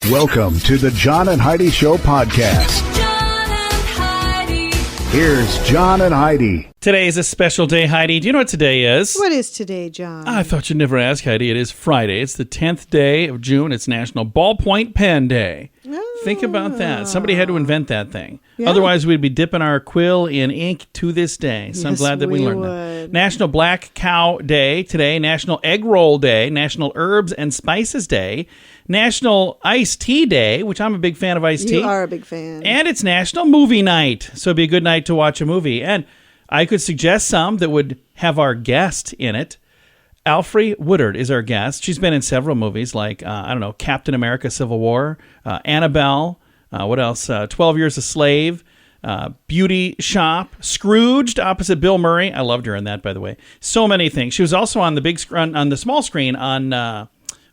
Welcome to the John and Heidi Show podcast. John and Heidi. Here's John and Heidi. Today is a special day, Heidi. Do you know what today is? What is today, John? I thought you'd never ask, Heidi. It is Friday. It's the 10th day of June. It's National Ballpoint Pen Day. Oh. Think about that. Somebody had to invent that thing. Yeah. Otherwise, we'd be dipping our quill in ink to this day. So I'm Yes, glad that we learned would. that. National Black Cow Day today. National Egg Roll Day. National Herbs and Spices Day. National Iced Tea Day, which I'm a big fan of iced tea. You are a big fan. And it's National Movie Night. So it'd be a good night to watch a movie. And I could suggest some that would have our guest in it. Alfre Woodard is our guest. She's been in several movies like, Captain America Civil War, Annabelle, what else? 12 Years a Slave, Beauty Shop, Scrooged opposite Bill Murray. I loved her in that, by the way. So many things. She was also on the big screen, on the small screen on...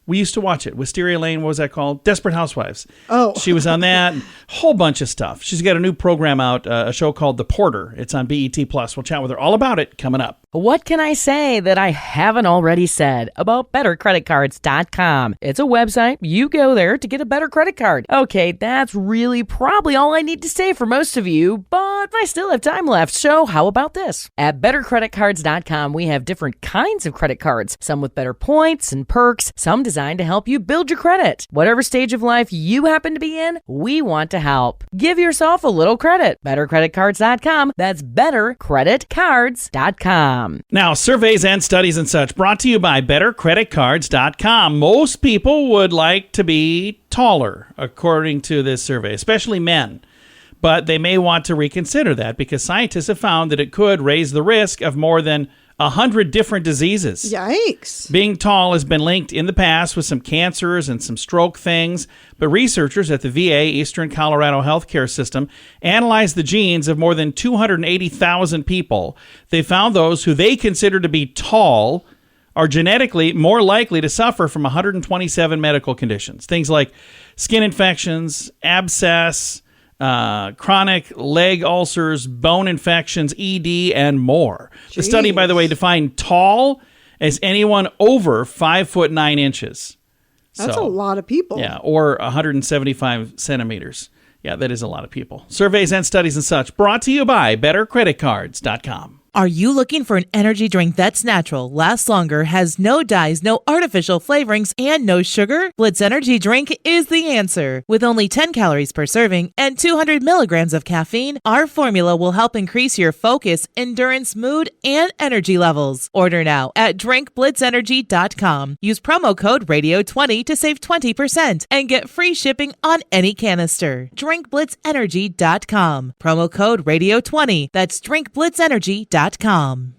we used to watch it. Wisteria Lane, what was that called? Desperate Housewives. Oh. She was on that. Whole bunch of stuff. She's got a new program out, a show called The Porter. It's on BET+. We'll chat with her all about it coming up. What can I say that I haven't already said about BetterCreditCards.com? It's a website. You go there to get a better credit card. Okay, that's really probably all I need to say for most of you, but I still have time left, so how about this? At BetterCreditCards.com, we have different kinds of credit cards, some with better points and perks, some designed to help you build your credit. Whatever stage of life you happen to be in, we want to help. Give yourself a little credit. BetterCreditCards.com. That's BetterCreditCards.com. Now, surveys and studies and such brought to you by BetterCreditCards.com. Most people would like to be taller, according to this survey, especially men. But they may want to reconsider that because scientists have found that it could raise the risk of more than 100 different diseases. Yikes. Being tall has been linked in the past with some cancers and some stroke things, but researchers at the VA Eastern Colorado Healthcare System analyzed the genes of more than 280,000 people. They found those who they consider to be tall are genetically more likely to suffer from 127 medical conditions. Things like skin infections, abscess, chronic leg ulcers, bone infections, ED, and more. The study, by the way, defined tall as anyone over 5'9". That's a lot of people. Yeah, or 175 centimeters. Yeah, that is a lot of people. Surveys and studies and such brought to you by BetterCreditCards.com. Are you looking for an energy drink that's natural, lasts longer, has no dyes, no artificial flavorings, and no sugar? Blitz Energy Drink is the answer. With only 10 calories per serving and 200 milligrams of caffeine, our formula will help increase your focus, endurance, mood, and energy levels. Order now at drinkblitzenergy.com. Use promo code RADIO20 to save 20% and get free shipping on any canister. drinkblitzenergy.com. Promo code RADIO20. That's drinkblitzenergy.com.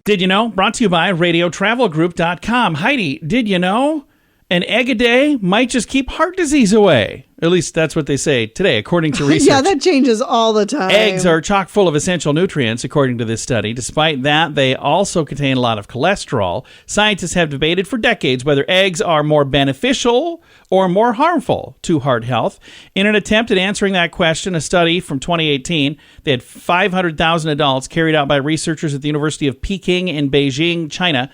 Did you know? Brought to you by RadioTravelGroup.com. Heidi, did you know? An egg a day might just keep heart disease away. At least that's what they say today, according to research. Yeah, that changes all the time. Eggs are chock full of essential nutrients, according to this study. Despite that, they also contain a lot of cholesterol. Scientists have debated for decades whether eggs are more beneficial or more harmful to heart health. In an attempt at answering that question, a study from 2018, they had 500,000 adults carried out by researchers at the University of Peking in Beijing, China.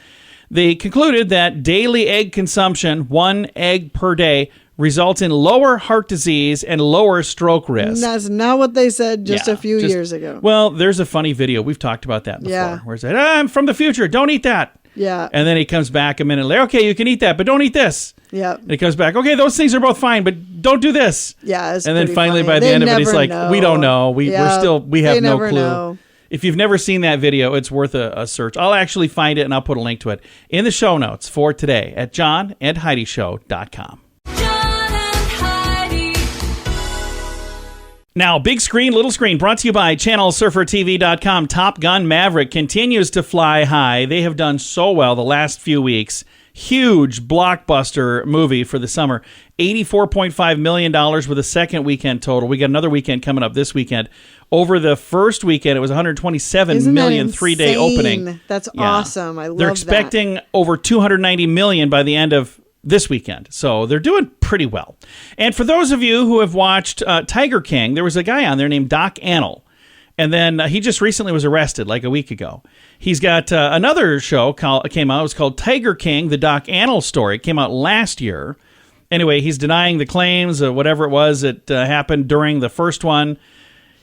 They concluded that daily egg consumption, 1 egg per day, results in lower heart disease and lower stroke risk. That's not what they said a few years ago. Well, there's a funny video. We've talked about that before. Yeah. Where it's like, I'm from the future. Don't eat that. Yeah. And then he comes back a minute later. Okay, you can eat that, but don't eat this. Yeah. And he comes back. Okay, those things are both fine, but don't do this. Yeah. It's and then pretty finally, funny. by the They end of it, he's like, never we don't know. We have no never clue. know. If you've never seen that video, it's worth a search. I'll actually find it and I'll put a link to it in the show notes for today at johnandheidishow.com. John and Heidi. Now, big screen, little screen, brought to you by ChannelSurferTV.com. Top Gun Maverick continues to fly high. They have done so well the last few weeks. Huge blockbuster movie for the summer. $84.5 million with a second weekend total. We got another weekend coming up this weekend. Over the first weekend, it was $127 million, 3-day opening. That's awesome. I love that. They're expecting over $290 million by the end of this weekend. So they're doing pretty well. And for those of you who have watched Tiger King, there was a guy on there named Doc Antle. And then he just recently was arrested like a week ago. He's got another show came out. It was called Tiger King, the Doc Antle story. It came out last year. Anyway, he's denying the claims of whatever it was that happened during the first one.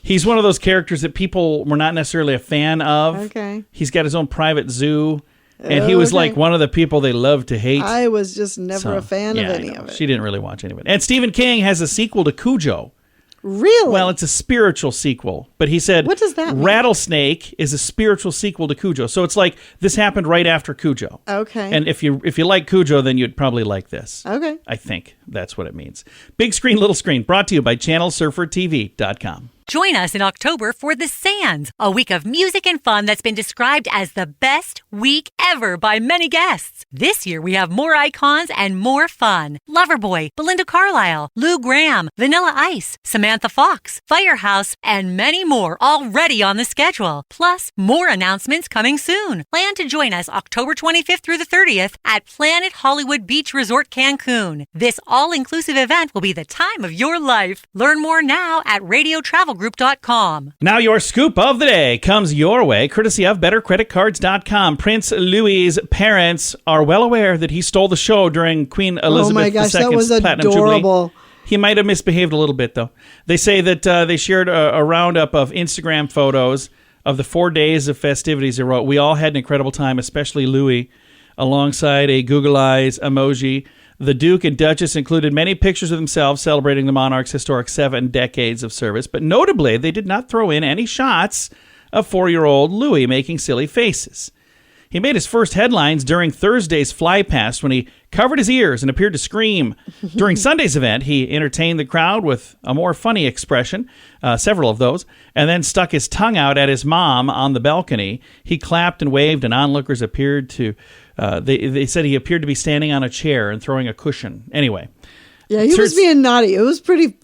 He's one of those characters that people were not necessarily a fan of. Okay. He's got his own private zoo, and he was like one of the people they love to hate. I was just never a fan of any of it. She didn't really watch any of it. And Stephen King has a sequel to Cujo. Really? Well, it's a spiritual sequel, but he said What does that mean? Rattlesnake is a spiritual sequel to Cujo. So it's like this happened right after Cujo. Okay. And if you like Cujo, then you'd probably like this. Okay. I think that's what it means. Big Screen, Little Screen, brought to you by ChannelSurferTV.com. Join us in October for The Sands, a week of music and fun that's been described as the best week ever by many guests. This year we have more icons and more fun. Loverboy, Belinda Carlisle, Lou Gramm, Vanilla Ice, Samantha Fox, Firehouse, and many more already on the schedule. Plus, more announcements coming soon. Plan to join us October 25th through the 30th at Planet Hollywood Beach Resort Cancun. This all-inclusive event will be the time of your life. Learn more now at radiotravelgroup.com. Now your scoop of the day comes your way, courtesy of BetterCreditCards.com. Prince Louis's parents are well aware that he stole the show during Queen Elizabeth Oh my gosh, that was II's Platinum adorable. Jubilee. He might have misbehaved a little bit, though. They say that they shared a roundup of Instagram photos of the 4 days of festivities. They wrote, "We all had an incredible time, especially Louis," alongside a Google Eyes emoji. The Duke and Duchess included many pictures of themselves celebrating the monarch's historic 7 decades of service, but notably, they did not throw in any shots of 4-year-old Louis making silly faces. He made his first headlines during Thursday's fly past when he covered his ears and appeared to scream. During Sunday's event, he entertained the crowd with a more funny expression, several of those, and then stuck his tongue out at his mom on the balcony. He clapped and waved, and onlookers appeared to... They said he appeared to be standing on a chair and throwing a cushion. Anyway. Yeah, he was being naughty. It was pretty...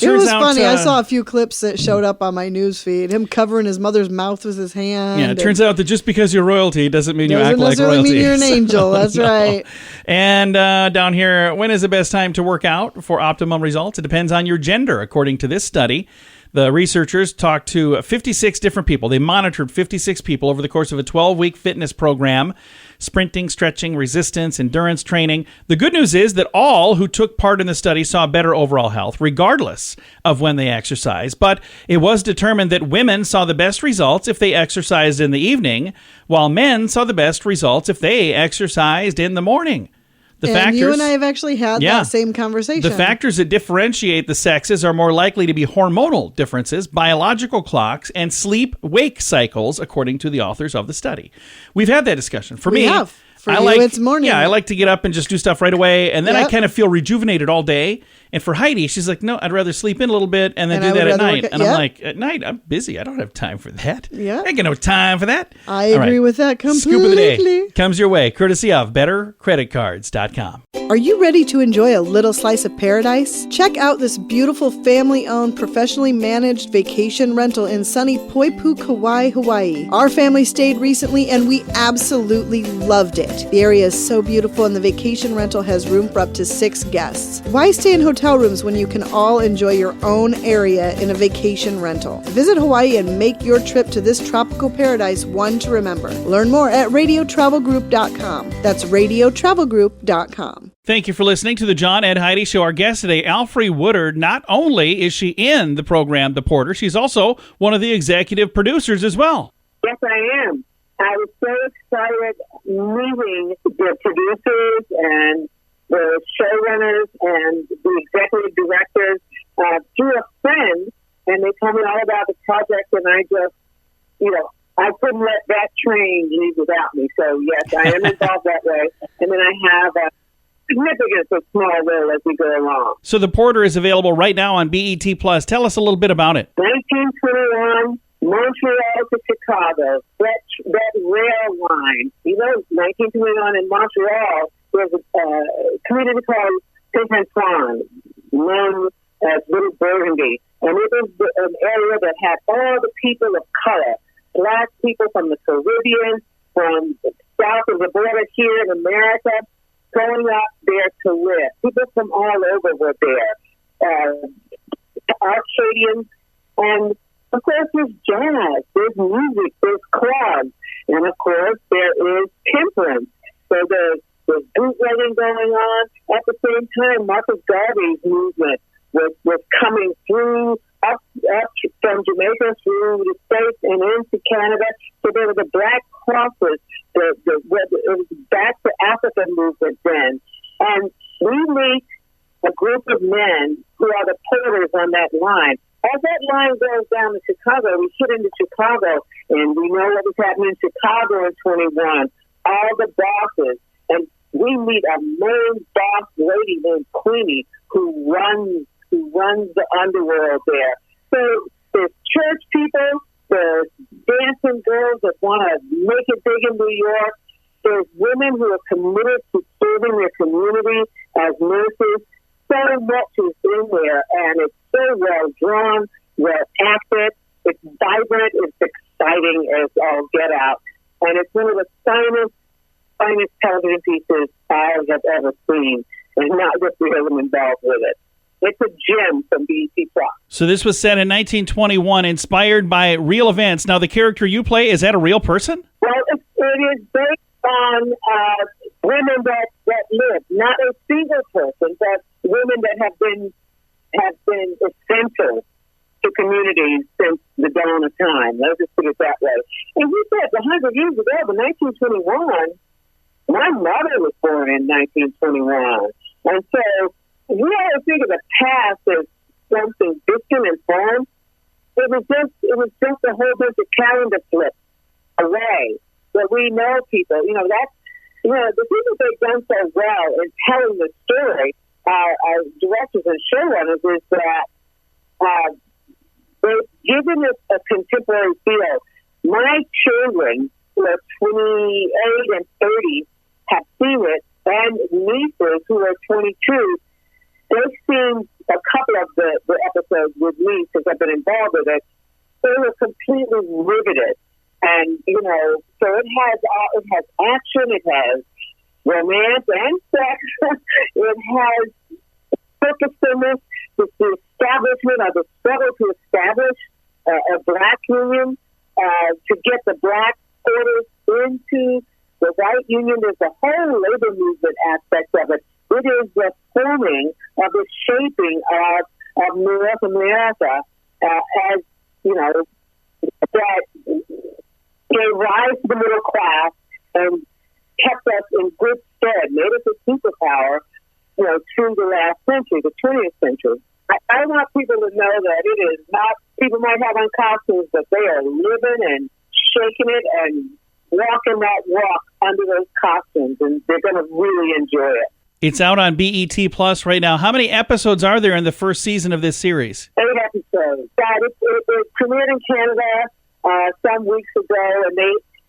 It was out, funny. I saw a few clips that showed up on my news feed. Him covering his mother's mouth with his hand. Yeah, it turns out that just because you're royalty doesn't mean you act like royalty. Doesn't necessarily mean you're an angel. That's right. And down here, when is the best time to work out for optimum results? It depends on your gender, according to this study. The researchers talked to 56 different people. They monitored 56 people over the course of a 12-week fitness program, sprinting, stretching, resistance, endurance training. The good news is that all who took part in the study saw better overall health, regardless of when they exercised. But it was determined that women saw the best results if they exercised in the evening, while men saw the best results if they exercised in the morning. You and I have actually had that same conversation. The factors that differentiate the sexes are more likely to be hormonal differences, biological clocks, and sleep-wake cycles, according to the authors of the study. We've had that discussion. For me, it's morning. Yeah, I like to get up and just do stuff right away, and then I kind of feel rejuvenated all day. And for Heidi, she's like, no, I'd rather sleep in a little bit and then do that at night. And I'm like, at night, I'm busy. I don't have time for that. Yeah. I ain't got no time for that. I agree with that completely. Scoop of the day comes your way, courtesy of BetterCreditCards.com. Are you ready to enjoy a little slice of paradise? Check out this beautiful family-owned, professionally managed vacation rental in sunny Poipu, Kauai, Hawaii. Our family stayed recently and we absolutely loved it. The area is so beautiful and the vacation rental has room for up to 6 guests. Why stay in hotel rooms when you can all enjoy your own area in a vacation rental? Visit Hawaii and make your trip to this tropical paradise one to remember. Learn more at radiotravelgroup.com. That's radiotravelgroup.com. Thank you for listening to the John Ed Heidi Show. Our guest today, Alfre Woodard. Not only is she in the program The Porter, she's also one of the executive producers as well. Yes, I am. I was so excited meeting the producers and the showrunners and the executive directors through a friend, and they told me all about the project, and I just, I couldn't let that train leave without me. So, yes, I am involved that way. And then I have a significance of small role as we go along. So The Porter is available right now on BET+. Tell us a little bit about it. 1921, Montreal to Chicago, that rail line. 1921 in Montreal, there's a community called Saint-Antoine, known as Little Burgundy. And it was an area that had all the people of color, Black people from the Caribbean, from south of the border here in America, going up there to live. People from all over were there. Arcadians, and of course there's jazz, there's music, there's clubs, and of course there is temperance. So the There's bootlegging going on. At the same time, Marcus Garvey's movement was coming through up from Jamaica through the States and into Canada. So there were the Black Crosses. It was back to Africa movement then. And we meet a group of men who are the porters on that line. As that line goes down to Chicago, we hit into Chicago, and we know what was happening in Chicago in 21. All the bosses, and we meet a main boss lady named Queenie who runs the underworld there. So there's church people, there's dancing girls that want to make it big in New York. There's women who are committed to serving their community as nurses. So much is in there, and it's so well drawn, well acted. It's vibrant, it's exciting as all get out, and it's one of the finest television pieces I have ever seen, and not just because I'm involved with it. It's a gem from BET Plus. So this was set in 1921, inspired by real events. Now, the character you play, is that a real person? Well, it is based on women that live, not a single person, but women that have been essential to communities since the dawn of time. Let's just put it that way. And we said 100 years ago, in 1921, my mother was born in 1921, and so we always think of the past as something distant and foreign. It was just a whole bunch of calendar flips away. But we know people, the people they've done so well in telling the story, our directors and showrunners, is that they've given it a contemporary feel. My children, who are 28 and 30, have seen it, and nieces who are 22, they've seen a couple of the episodes with me because I've been involved with it. They were completely riveted. And, so it has action, it has romance and sex, it has purposefulness, the establishment of the struggle to establish a black union, to get the black porters into the white union. There's a whole labor movement aspect of it. It is the forming of the shaping of North America as, that gave rise to the middle class and kept us in good stead, made us a superpower, through the last century, the 20th century. I want people to know that it is not, people might have on costumes, but they are living and shaking it and walking that walk under those costumes, and they're going to really enjoy it. It's out on BET Plus right now. How many episodes are there in the first season of this series? 8 episodes. It premiered in Canada some weeks ago,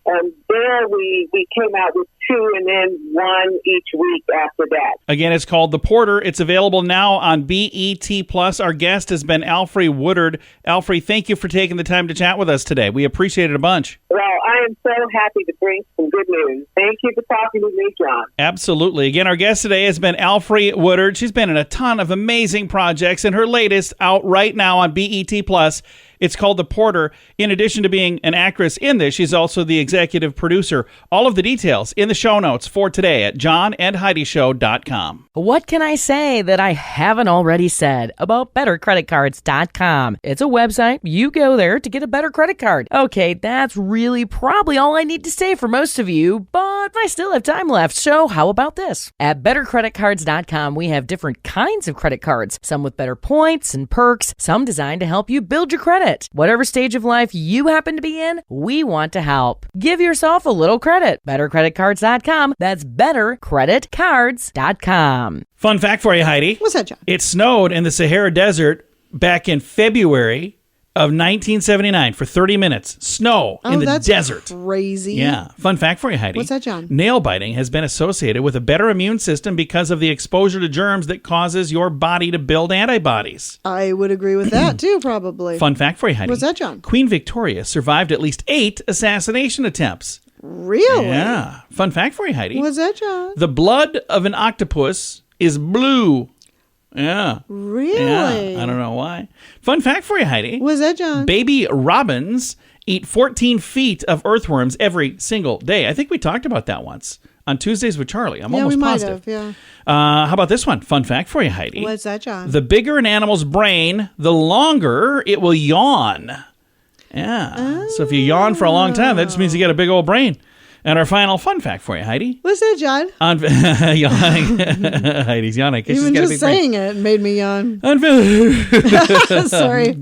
and there we came out with 2 and then 1 each week after that. Again, it's called The Porter. It's available now on BET Plus. Our guest has been Alfre Woodard. Alfre, thank you for taking the time to chat with us today. We appreciate it a bunch. Well, I am so happy to bring some good news. Thank you for talking with me, John. Absolutely. Again, our guest today has been Alfre Woodard. She's been in a ton of amazing projects, and her latest out right now on BET Plus. It's called The Porter. In addition to being an actress in this, she's also the executive producer. All of the details in the show notes for today at johnandheidishow.com. What can I say that I haven't already said about bettercreditcards.com? It's a website. You go there to get a better credit card. Okay, that's really probably all I need to say for most of you, but I still have time left, so how about this? At bettercreditcards.com, we have different kinds of credit cards, some with better points and perks, some designed to help you build your credit. Whatever stage of life you happen to be in, we want to help. Give yourself a little credit. BetterCreditCards.com. That's BetterCreditCards.com. Fun fact for you, Heidi. What's that, John? It snowed in the Sahara Desert back in February of 1979 for 30 minutes. Snow in the desert. Crazy. Yeah. Fun fact for you, Heidi. What's that, John? Nail biting has been associated with a better immune system because of the exposure to germs that causes your body to build antibodies. I would agree with that, too, probably. Fun fact for you, Heidi. What's that, John? Queen Victoria survived at least 8 assassination attempts. Really? Yeah. Fun fact for you, Heidi. What's that, John? The blood of an octopus is blue. Yeah. Really? Yeah. I don't know why. Fun fact for you, Heidi. What's that, John? Baby robins eat 14 feet of earthworms every single day. I think we talked about that once on Tuesdays with Charlie. I'm Yeah, almost we might positive. have, yeah. How about this one? Fun fact for you, Heidi. What's that, John? The bigger an animal's brain, the longer it will yawn. Yeah. So if you yawn for a long time, that just means you got a big old brain. And our final fun fact for you, Heidi. What's that, John? Yawning. Heidi's yawning. 'Cause Even she's got a just big brain. saying it made me yawn. On Sorry.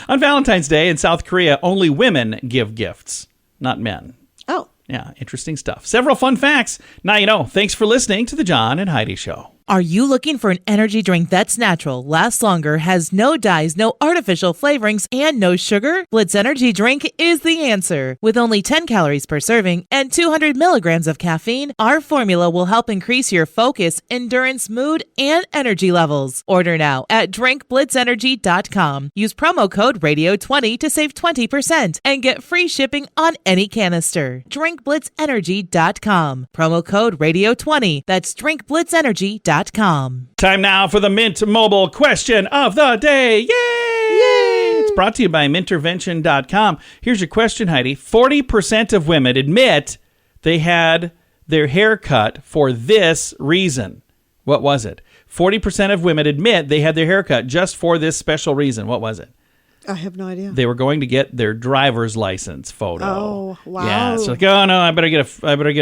Valentine's Day in South Korea, only women give gifts, not men. Oh. Yeah, interesting stuff. Several fun facts. Now you know. Thanks for listening to the John and Heidi Show. Are you looking for an energy drink that's natural, lasts longer, has no dyes, no artificial flavorings, and no sugar? Blitz Energy Drink is the answer. With only 10 calories per serving and 200 milligrams of caffeine, our formula will help increase your focus, endurance, mood, and energy levels. Order now at drinkblitzenergy.com. Use promo code RADIO20 to save 20% and get free shipping on any canister. drinkblitzenergy.com. Promo code RADIO20. That's drinkblitzenergy.com. Time now for the Mint Mobile question of the day. Yay! It's brought to you by Mintervention.com. Here's your question, Heidi. 40% of women admit they had their hair cut for this reason. What was it? 40% of women admit they had their hair cut just for this special reason. What was it? I have no idea. They were going to get their driver's license photo. Oh, wow. Yeah, so like, oh no, I better get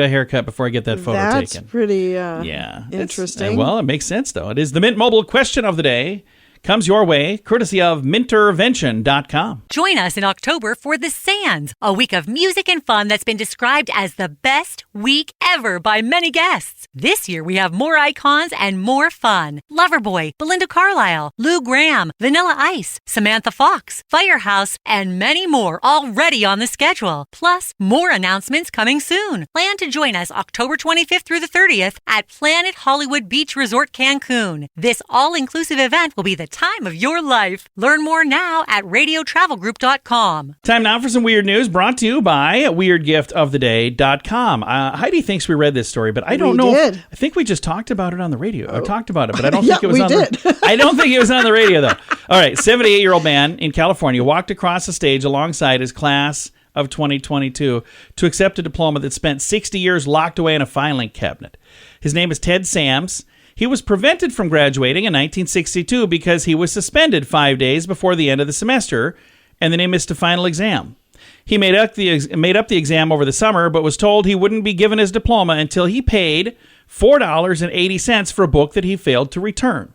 a haircut before I get that photo That's taken. pretty It's, interesting. well, it makes sense though. It is the Mint Mobile question of the day. Comes your way courtesy of Mintervention.com. Join us in October for The Sands, a week of music and fun that's been described as the best week ever by many guests. This year we have more icons and more fun. Loverboy, Belinda Carlisle, Lou Gramm, Vanilla Ice, Samantha Fox, Firehouse, and many more already on the schedule. Plus, more announcements coming soon. Plan to join us October 25th through the 30th at Planet Hollywood Beach Resort Cancun. This all-inclusive event will be the time of your life. Learn more now at radiotravelgroup.com. Time now for some weird news brought to you by weirdgiftoftheday.com. Heidi thinks we read this story, but I don't We know. did. I think we just talked about it on the radio. I talked about it, but I don't Yeah, think it was we on did. I don't think it was on the radio, though. All right, 78-year-old man in California walked across the stage alongside his class of 2022 to accept a diploma that spent 60 years locked away in a filing cabinet. His name is Ted Sams. He was prevented from graduating in 1962 because he was suspended 5 days before the end of the semester, and then he missed a final exam. He made up the exam over the summer, but was told he wouldn't be given his diploma until he paid $4.80 for a book that he failed to return.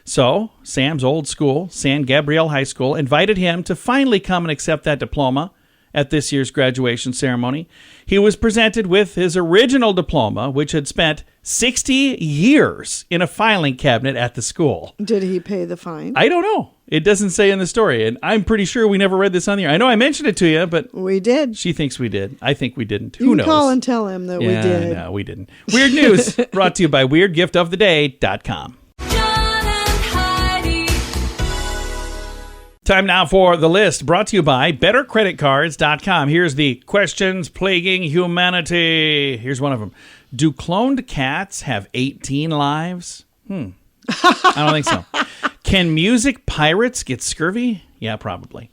So, Sam's old school, San Gabriel High School, invited him to finally come and accept that diploma at this year's graduation ceremony. He was presented with his original diploma, which had spent 60 years in a filing cabinet at the school. Did he pay the fine? I don't know. It doesn't say in the story, and I'm pretty sure we never read this on the air. I know I mentioned it to you, but We did. she thinks we did. I think we didn't. You Who can knows? call and tell him that we did. No, we didn't. Weird news brought to you by WeirdGiftOfTheDay.com. John and Heidi. Time now for the list brought to you by BetterCreditCards.com. Here's the questions plaguing humanity. Here's one of them. Do cloned cats have 18 lives? I don't think so. Can music pirates get scurvy? Yeah, probably.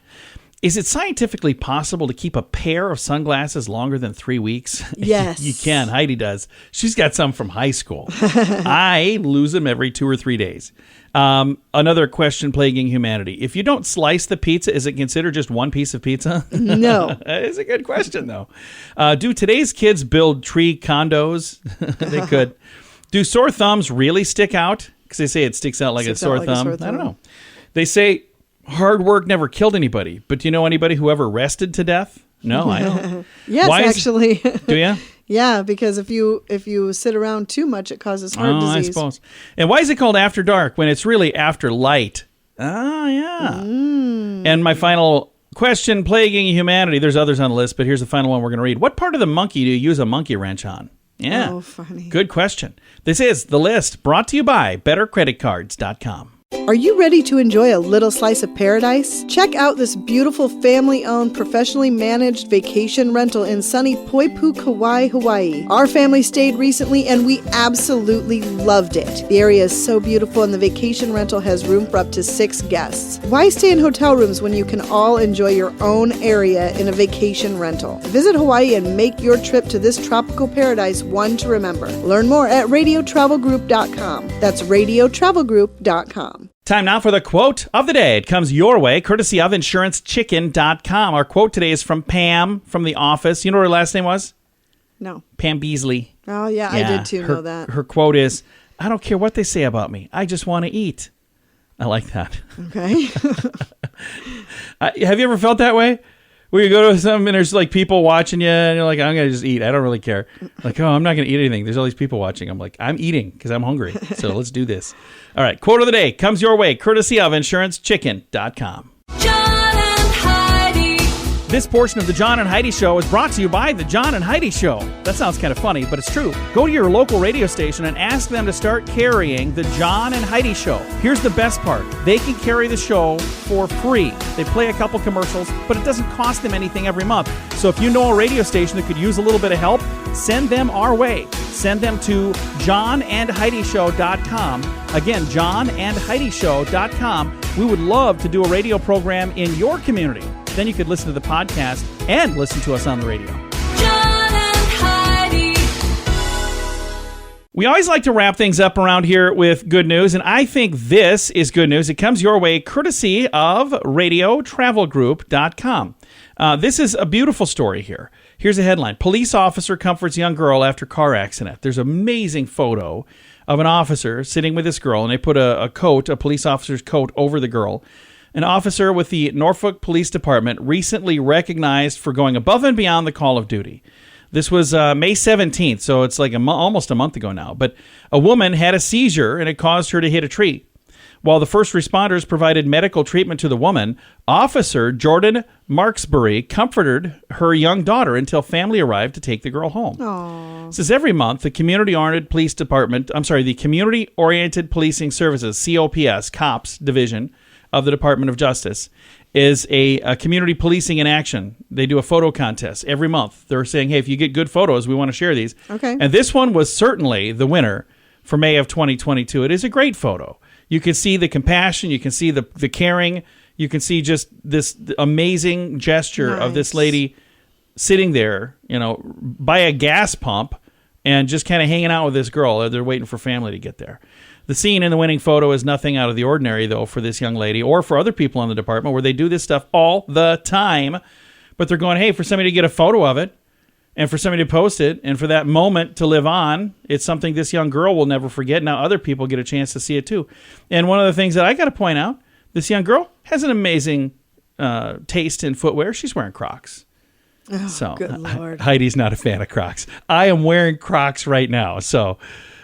Is it scientifically possible to keep a pair of sunglasses longer than 3 weeks? Yes. You can. Heidi does. She's got some from high school. I lose them every 2 or 3 days. Another question plaguing humanity. If you don't slice the pizza, is it considered just one piece of pizza? No. It's a good question, though. Do today's kids build tree condos? They could. Do sore thumbs really stick out? Because they say it sticks out like a Sticks out sore like a thumb. sore I don't thumb. know. They say hard work never killed anybody. But do you know anybody who ever rested to death? No, I don't. Yes, Why is- actually. Do you? Yeah, because if you sit around too much, it causes heart disease. I suppose. And why is it called after dark when it's really after light? Oh, yeah. And my final question plaguing humanity. There's others on the list, but here's the final one we're going to read. What part of the monkey do you use a monkey wrench on? Yeah. Oh, funny. Good question. This is The List brought to you by BetterCreditCards.com. Are you ready to enjoy a little slice of paradise? Check out this beautiful family-owned, professionally managed vacation rental in sunny Poipu, Kauai, Hawaii. Our family stayed recently and we absolutely loved it. The area is so beautiful and the vacation rental has room for up to 6 guests. Why stay in hotel rooms when you can all enjoy your own area in a vacation rental? Visit Hawaii and make your trip to this tropical paradise one to remember. Learn more at radiotravelgroup.com. That's radiotravelgroup.com. Time now for the quote of the day. It comes your way, courtesy of InsuranceChicken.com. Our quote today is from Pam from The Office. You know what her last name was? No. Pam Beasley. Oh, yeah, I did too know that. Her quote is, I don't care what they say about me. I just want to eat. I like that. Okay. Have you ever felt that way? Where you go to something and there's like people watching you and you're like, I'm going to just eat. I don't really care. Like, oh, I'm not going to eat anything. There's all these people watching. I'm like, I'm eating because I'm hungry. So let's do this. All right. Quote of the day comes your way, courtesy of InsuranceChicken.com. John and Heidi. This portion of the John and Heidi Show is brought to you by the John and Heidi Show. That sounds kind of funny, but it's true. Go to your local radio station and ask them to start carrying the John and Heidi Show. Here's the best part. They can carry the show for free. They play a couple commercials, but it doesn't cost them anything every month. So if you know a radio station that could use a little bit of help, send them our way. Send them to johnandheidishow.com. Again, johnandheidishow.com. We would love to do a radio program in your community. Then you could listen to the podcast and listen to us on the radio. John and Heidi. We always like to wrap things up around here with good news, and I think this is good news. It comes your way courtesy of radiotravelgroup.com. This is a beautiful story here. Here's a headline. Police officer comforts young girl after car accident. There's an amazing photo of an officer sitting with this girl, and they put a police officer's coat over the girl. An officer with the Norfolk Police Department recently recognized for going above and beyond the call of duty. This was May 17th, so it's like almost a month ago now. But a woman had a seizure, and it caused her to hit a tree. While the first responders provided medical treatment to the woman, Officer Jordan Marksbury comforted her young daughter until family arrived to take the girl home. Aww. This is every month, the Community-Oriented Policing Services, COPS Division of the Department of Justice, is a community policing in action. They do a photo contest every month. They're saying, hey, if you get good photos, we want to share these. Okay. And this one was certainly the winner for May of 2022. It is a great photo. You can see the compassion. You can see the caring. You can see just this amazing gesture of this lady sitting there, by a gas pump and just kind of hanging out with this girl. They're waiting for family to get there. The scene in the winning photo is nothing out of the ordinary, though, for this young lady or for other people in the department where they do this stuff all the time. But they're going, hey, for somebody to get a photo of it and for somebody to post it and for that moment to live on, it's something this young girl will never forget. Now other people get a chance to see it, too. And one of the things that I got to point out, this young girl has an amazing taste in footwear. She's wearing Crocs. Oh, so good Lord. Heidi's not a fan of Crocs. I am wearing Crocs right now. So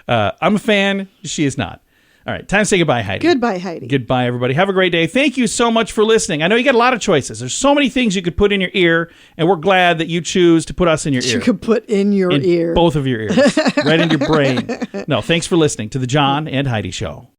I'm a fan. She is not. All right. Time to say goodbye, Heidi. Goodbye, Heidi. Goodbye, everybody. Have a great day. Thank you so much for listening. I know you got a lot of choices. There's so many things you could put in your ear, and we're glad that you choose to put us in your ear. You could put in your ear. Both of your ears. Right in your brain. No, thanks for listening to the John and Heidi Show.